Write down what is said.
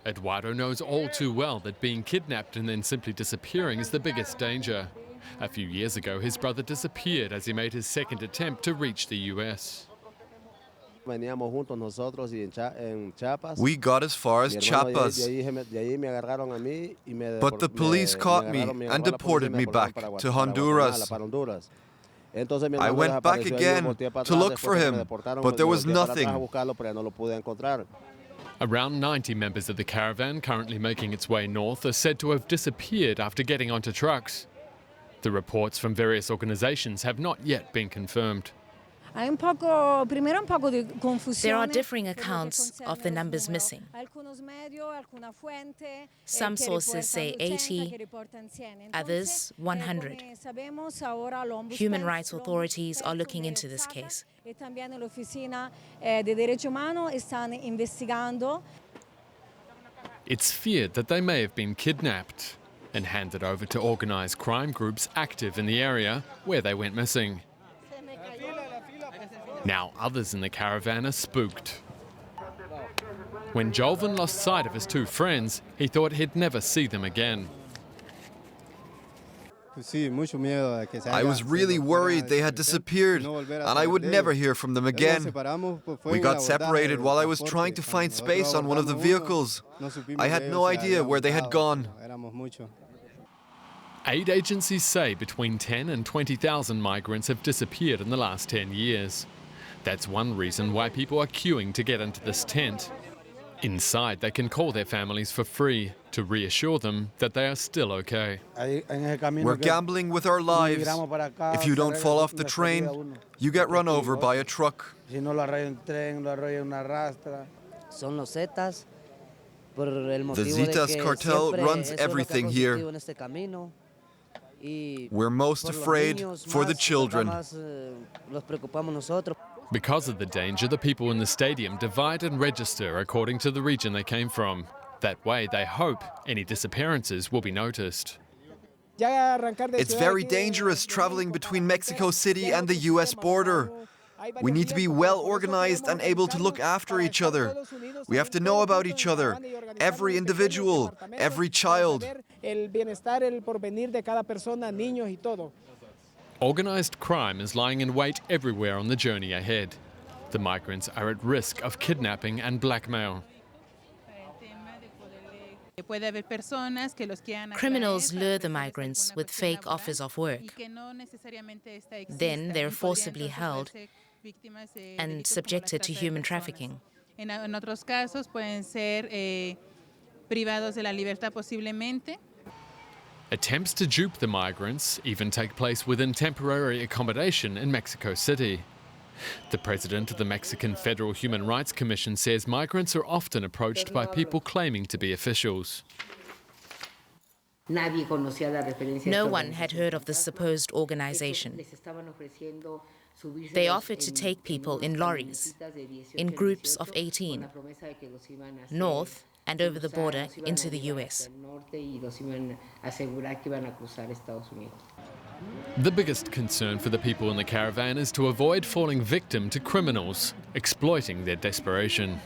Eduardo knows all too well that being kidnapped and then simply disappearing is the biggest danger. A few years ago, his brother disappeared as he made his second attempt to reach the US. We got as far as Chiapas, but the police caught me and deported me back to Honduras. I went back again to look for him, but there was nothing. Around 90 members of the caravan currently making its way north are said to have disappeared after getting onto trucks. The reports from various organizations have not yet been confirmed. There are differing accounts of the numbers missing. Some sources say 80, others 100. Human rights authorities are looking into this case. It's feared that they may have been kidnapped and handed over to organized crime groups active in the area where they went missing. Now others in the caravan are spooked. When Jolvin lost sight of his two friends, he thought he'd never see them again. I was really worried they had disappeared, and I would never hear from them again. We got separated while I was trying to find space on one of the vehicles. I had no idea where they had gone. Aid agencies say between 10 and 20,000 migrants have disappeared in the last 10 years. That's one reason why people are queuing to get into this tent. Inside, they can call their families for free to reassure them that they are still okay. We're gambling with our lives. If you don't fall off the train, you get run over by a truck. The Zetas cartel runs everything here. We're most afraid for the children. Because of the danger, the people in the stadium divide and register according to the region they came from. That way, they hope any disappearances will be noticed. It's very dangerous traveling between Mexico City and the US border. We need to be well organized and able to look after each other. We have to know about each other, every individual, every child. Organized crime is lying in wait everywhere on the journey ahead. The migrants are at risk of kidnapping and blackmail. Criminals lure the migrants with fake offers of work. Then they're forcibly held and subjected to human trafficking. Attempts to dupe the migrants even take place within temporary accommodation in Mexico City. The president of the Mexican Federal Human Rights Commission says migrants are often approached by people claiming to be officials. No one had heard of this supposed organization. They offered to take people in lorries, in groups of 18, north and over the border into the US. The biggest concern for the people in the caravan is to avoid falling victim to criminals exploiting their desperation.